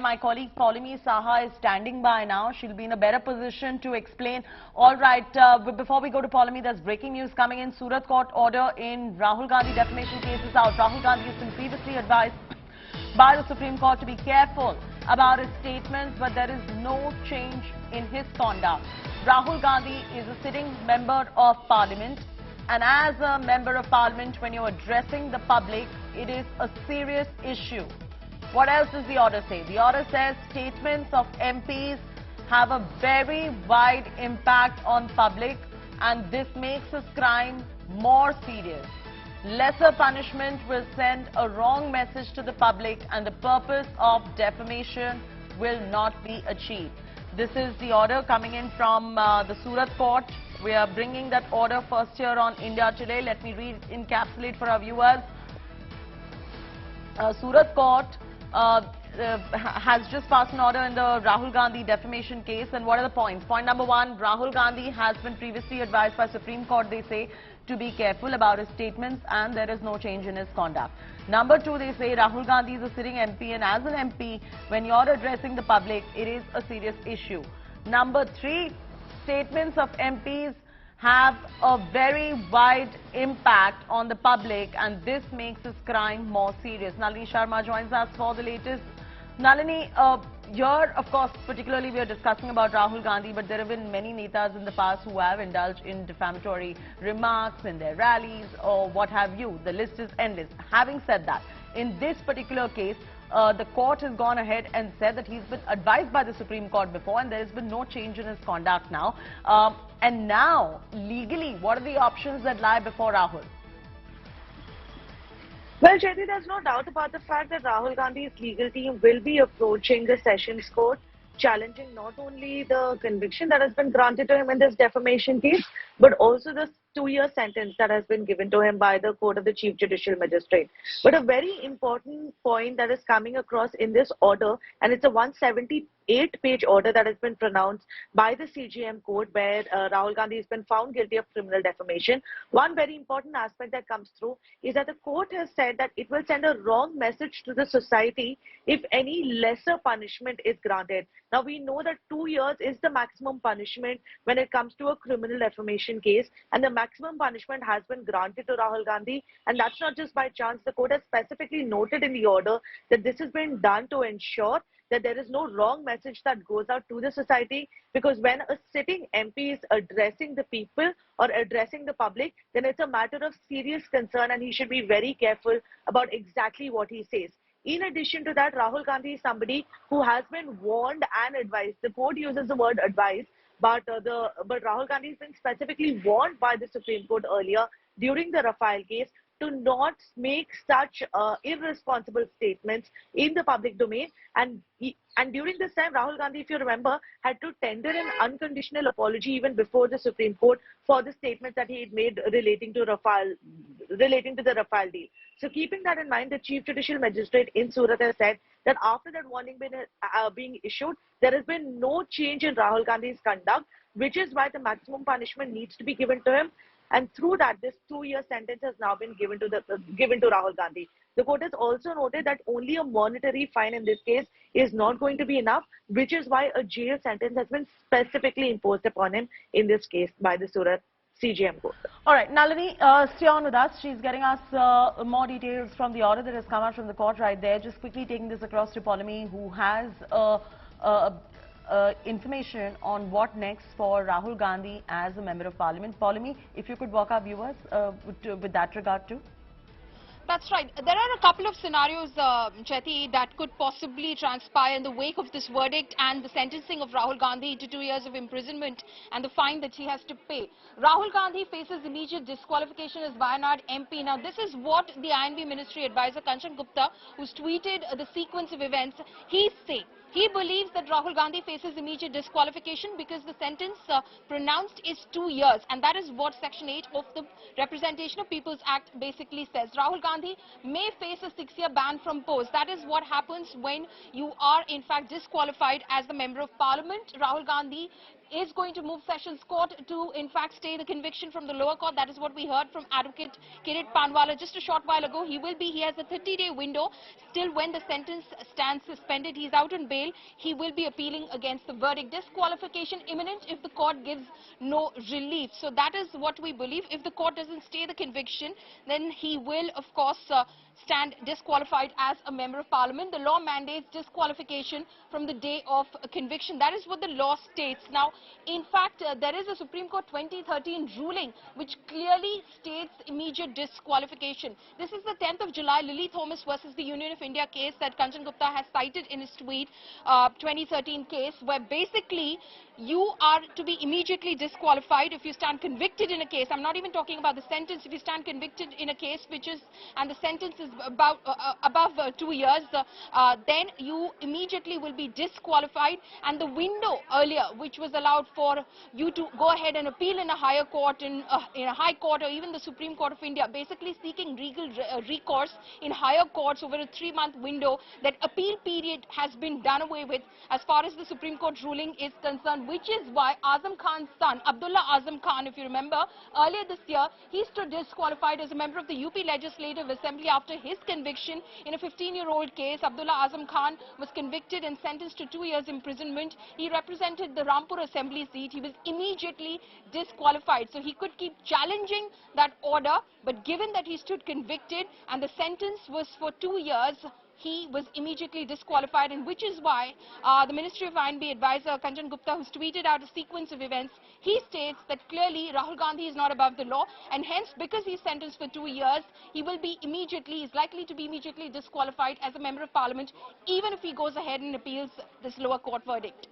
My colleague Paulimi Saha is standing by now. She'll be in a better position to explain. All right, before we go to Paulimi, there's breaking news coming in. Surat court order in Rahul Gandhi defamation case is out. Rahul Gandhi has been previously advised by the Supreme Court to be careful about his statements, but there is no change in his conduct. Rahul Gandhi is a sitting member of parliament, and as a member of parliament, when you're addressing the public, it is a serious issue. What else does the order say? The order says statements of MPs have a very wide impact on public, and this makes this crime more serious. Lesser punishment will send a wrong message to the public, and the purpose of defamation will not be achieved. This is the order coming in from the Surat court. We are bringing that order first here on India Today. Let me encapsulate for our viewers. Surat court has just passed an order in the Rahul Gandhi defamation case. And what are the points? Point number one, Rahul Gandhi has been previously advised by Supreme Court, they say, to be careful about his statements, and there is no change in his conduct. Number two, they say Rahul Gandhi is a sitting MP, and as an MP, when you're addressing the public, it is a serious issue. Number three, statements of MPs have a very wide impact on the public, and this makes this crime more serious. Nalini Sharma joins us for the latest. Nalini, here, of course, particularly we are discussing about Rahul Gandhi, but there have been many netas in the past who have indulged in defamatory remarks in their rallies or what have you. The list is endless. Having said that, in this particular case, the court has gone ahead and said that he's been advised by the Supreme Court before, and there has been no change in his conduct now. And now, legally, what are the options that lie before Rahul? Well, Jyoti, there's no doubt about the fact that Rahul Gandhi's legal team will be approaching the Sessions Court, challenging not only the conviction that has been granted to him in this defamation case, but also the 2-year sentence that has been given to him by the Court of the Chief Judicial Magistrate. But a very important point that is coming across in this order, and it's a 178-page order that has been pronounced by the CJM court, where Rahul Gandhi has been found guilty of criminal defamation. One very important aspect that comes through is that the court has said that it will send a wrong message to the society if any lesser punishment is granted. Now, we know that 2 years is the maximum punishment when it comes to a criminal defamation case, and the maximum punishment has been granted to Rahul Gandhi, and that's not just by chance. The court has specifically noted in the order that this has been done to ensure that there is no wrong message that goes out to the society, because when a sitting MP is addressing the people or addressing the public, then it's a matter of serious concern, and he should be very careful about exactly what he says. In addition to that, Rahul Gandhi is somebody who has been warned and advised. The court uses the word advised, but Rahul Gandhi has been specifically warned by the Supreme Court earlier during the Rafale case to not make such irresponsible statements in the public domain. And during this time, Rahul Gandhi, if you remember, had to tender an unconditional apology even before the Supreme Court for the statements that he had made relating to the Rafale deal. So keeping that in mind, the Chief Judicial Magistrate in Surat has said that after that warning being issued, there has been no change in Rahul Gandhi's conduct, which is why the maximum punishment needs to be given to him. And through that, this 2-year sentence has now been given to Rahul Gandhi. The court has also noted that only a monetary fine in this case is not going to be enough, which is why a jail sentence has been specifically imposed upon him in this case by the Surat CJM court. All right, Nalini, stay on with us. She's getting us more details from the order that has come out from the court right there. Just quickly taking this across to Paulimi, who has information on what next for Rahul Gandhi as a member of parliament. Paulimi, if you could walk our viewers with that regard too. That's right. There are a couple of scenarios, Chetty, that could possibly transpire in the wake of this verdict and the sentencing of Rahul Gandhi to 2 years of imprisonment and the fine that he has to pay. Rahul Gandhi faces immediate disqualification as Wayanad MP. Now, this is what the INB Ministry Advisor Kanchan Gupta, who's tweeted the sequence of events, he's saying. He believes that Rahul Gandhi faces immediate disqualification because the sentence pronounced is 2 years, and that is what Section 8 of the Representation of People's Act basically says. Rahul Gandhi may face a 6-year ban from post. That is what happens when you are in fact disqualified as the Member of Parliament. Rahul Gandhi is going to move Sessions Court to, in fact, stay the conviction from the lower court. That is what we heard from Advocate Kirit Panwala just a short while ago. He has a 30-day window. Still, when the sentence stands suspended, he's out on bail. He will be appealing against the verdict. Disqualification imminent if the court gives no relief. So that is what we believe. If the court doesn't stay the conviction, then he will, of course, stand disqualified as a member of parliament. The law mandates disqualification from the day of conviction. That is what the law states. Now, in fact, there is a Supreme Court 2013 ruling which clearly states immediate disqualification. This is the 10th of July, Lily Thomas versus the Union of India case that Kanchan Gupta has cited in his tweet, 2013 case, where basically you are to be immediately disqualified if you stand convicted in a case. I'm not even talking about the sentence. If you stand convicted in a case and the sentence is above 2 years, then you immediately will be disqualified. And the window earlier, which was allowed for you to go ahead and appeal in a higher court, in a high court, or even the Supreme Court of India, basically seeking legal recourse in higher courts over a 3-month window, that appeal period has been done away with as far as the Supreme Court ruling is concerned, which is why Azam Khan's son, Abdullah Azam Khan, if you remember, earlier this year, he stood disqualified as a member of the UP Legislative Assembly after his conviction in a 15-year-old case. Abdullah Azam Khan was convicted and sentenced to 2 years imprisonment. He represented the Rampur Assembly seat. He was immediately disqualified. So he could keep challenging that order, but given that he stood convicted and the sentence was for 2 years, he was immediately disqualified, and which is why the Ministry of INB advisor Kanchan Gupta, who's tweeted out a sequence of events, he states that clearly Rahul Gandhi is not above the law, and hence because he's sentenced for 2 years, he will be is likely to be immediately disqualified as a member of parliament, even if he goes ahead and appeals this lower court verdict.